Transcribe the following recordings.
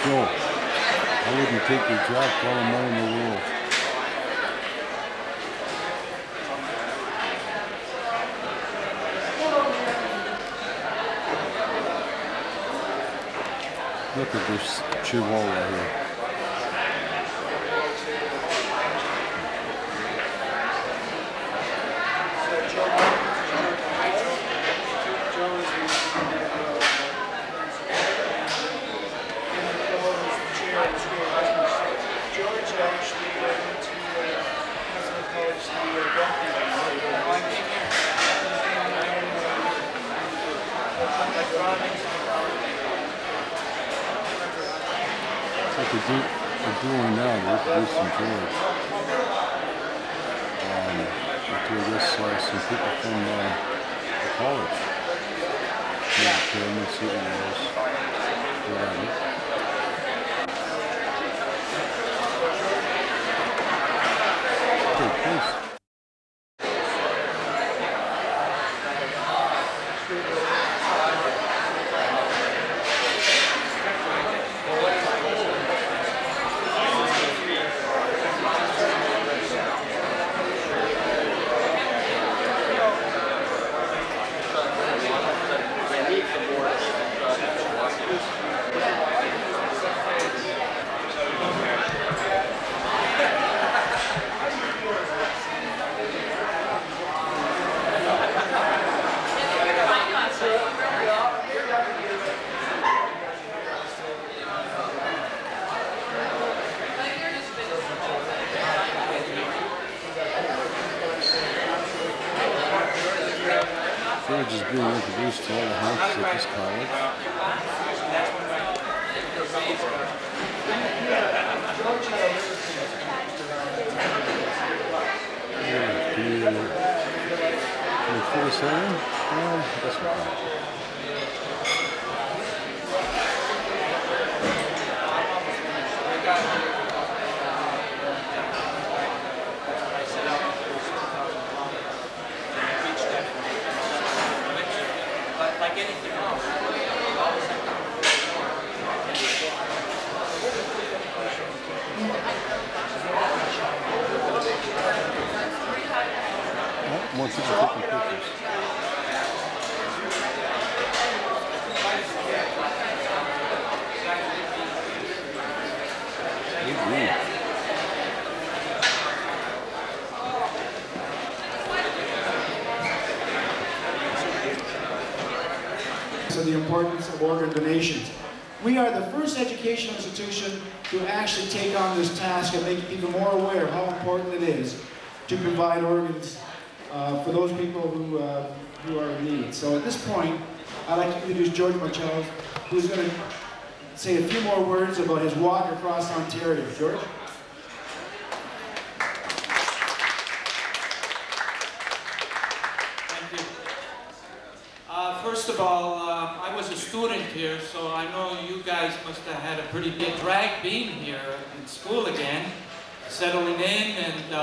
Joe, I wouldn't take your job for all the money in the world. Look at this chihuahua here. They're doing now, they're introducing George. To I guess some people from the college. Let's see what it is. Okay, please. George is being introduced to all the houses at this college. Can you fill us in? Well, that's fine. Like anything else, more people taking pictures. So the importance of organ donations. We are the first educational institution to actually take on this task and make people more aware of how important it is to provide organs for those people who are in need. So at this point, I'd like to introduce George Marcello, who's going to say a few more words about his walk across Ontario. George? First of all, I was a student here, so I know you guys must have had a pretty big drag being here in school again, settling in and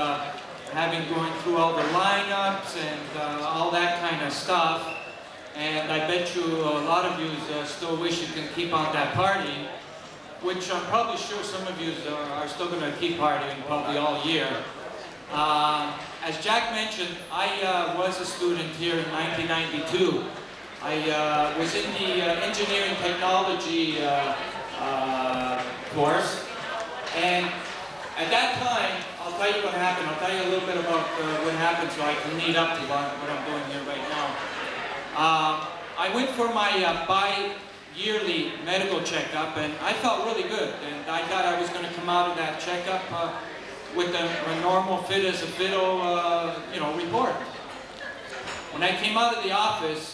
having going through all the lineups and all that kind of stuff. And I bet you a lot of you still wish you can keep on that party, which I'm probably sure some of you are still going to keep partying probably all year. As Jack mentioned, I was a student here in 1992. I was in the engineering technology course, and at that time, I'll tell you what happened. I'll tell you a little bit about what happened so I can lead up to what I'm doing here right now. I went for my bi-yearly medical checkup, and I felt really good, and I thought I was going to come out of that checkup with a normal fit as a fiddle, report. When I came out of the office,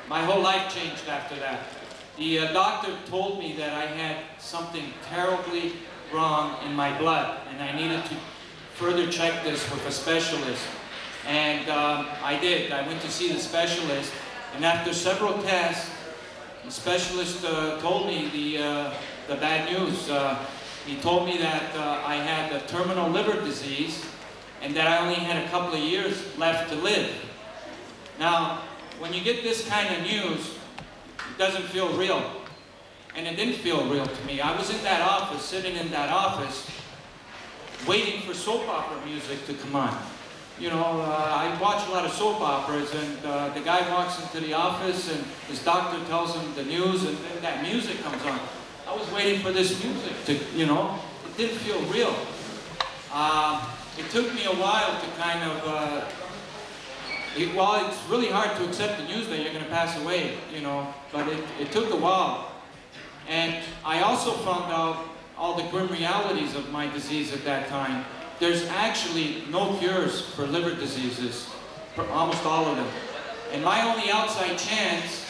my whole life changed after that. The doctor told me that I had something terribly wrong in my blood, and I needed to further check this with a specialist. And I did. I went to see the specialist, and after several tests, the specialist told me the bad news. He told me that I had a terminal liver disease, and that I only had a couple of years left to live. Now, when you get this kind of news, it doesn't feel real. and it didn't feel real to me. I was in that office, sitting in that office, waiting for soap opera music to come on. You know, I watch a lot of soap operas, and the guy walks into the office and his doctor tells him the news, and then that music comes on. I was waiting for this music to, you know, it didn't feel real. It took me a while to kind of, well, it's really hard to accept the news that you're going to pass away, you know, but it took a while. And I also found out all the grim realities of my disease at that time. There's actually no cures for liver diseases, for almost all of them. And my only outside chance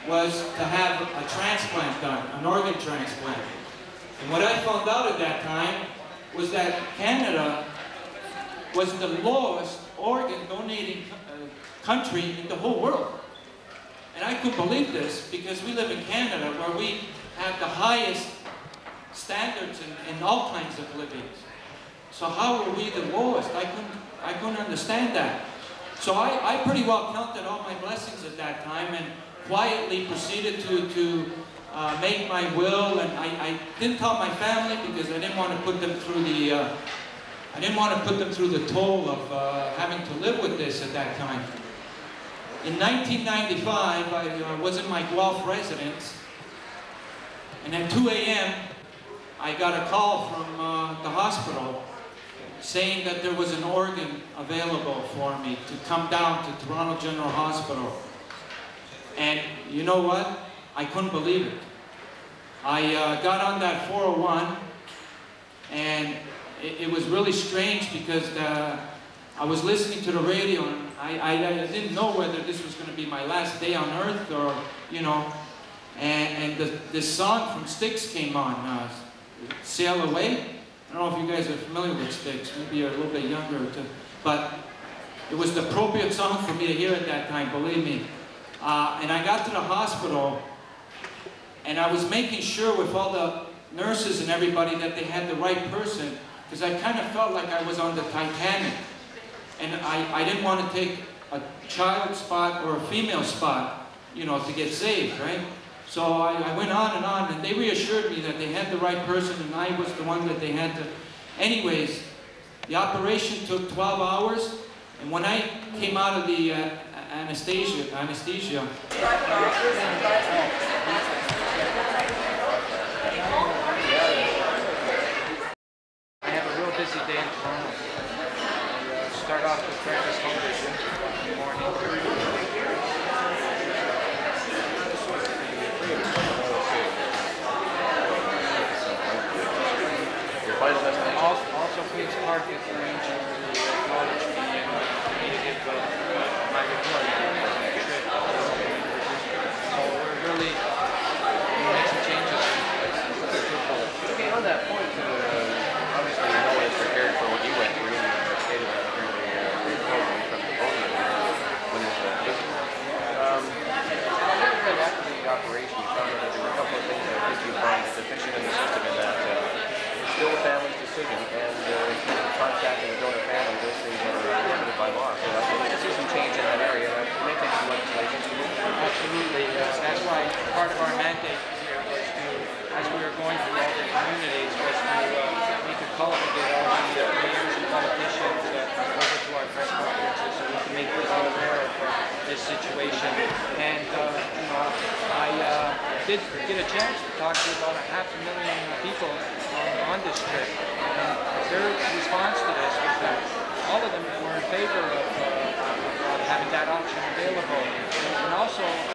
was to have a transplant done, an organ transplant. And what I found out at that time was that Canada was the lowest organ donating country in the whole world. And I couldn't believe this because we live in Canada where we have the highest standards in all kinds of livings. So how were we the lowest? I couldn't understand that. So I pretty well counted all my blessings at that time and quietly proceeded to make my will. And I didn't tell my family because I didn't want to put them through the toll of having to live with this at that time. In 1995, I was in my Guelph residence, and at 2 a.m. I got a call from the hospital saying that there was an organ available for me to come down to Toronto General Hospital. And you know what? I couldn't believe it. I got on that 401, and it was really strange because I was listening to the radio, and I didn't know whether this was going to be my last day on earth or, you know, and this song from Styx came on, Sail Away. I don't know if you guys are familiar with Styx, maybe you're a little bit younger, but it was the appropriate song for me to hear at that time, believe me. And I got to the hospital, and I was making sure with all the nurses and everybody that they had the right person, because I kind of felt like I was on the Titanic. And I didn't want to take a child spot or a female spot, you know, to get saved, right? So I went on, and they reassured me that they had the right person, and I was the one that they had to. Anyways, the operation took 12 hours, and when I came out of the anesthesia. I have a real busy day in Toronto. Start off with breakfast hungry in the morning. Also, Queen's Park is arranging to acknowledge me and me to give my report on the trip. So we're really making some changes. Okay, on that point, obviously no one is prepared for what you went through, and you stated that during the report from the podium when this was after the operation, you found out that there were a couple of things that I think you found deficient in the system, and that it's still the family's decision, and in terms of contacting the donor family, those things are limited by law. So I think to see some change in that area, and it may take some legislation to move. Absolutely, yes. That's why part of our mandate here was to, as we were going through all the communities, was to we could cultivate all the mayors and politicians over to our press conferences so we can make them all aware of this situation. And you know, I did get a chance to talk to about 500,000 people on this trip. And their response to this was that all of them were in favor of having that option available. And also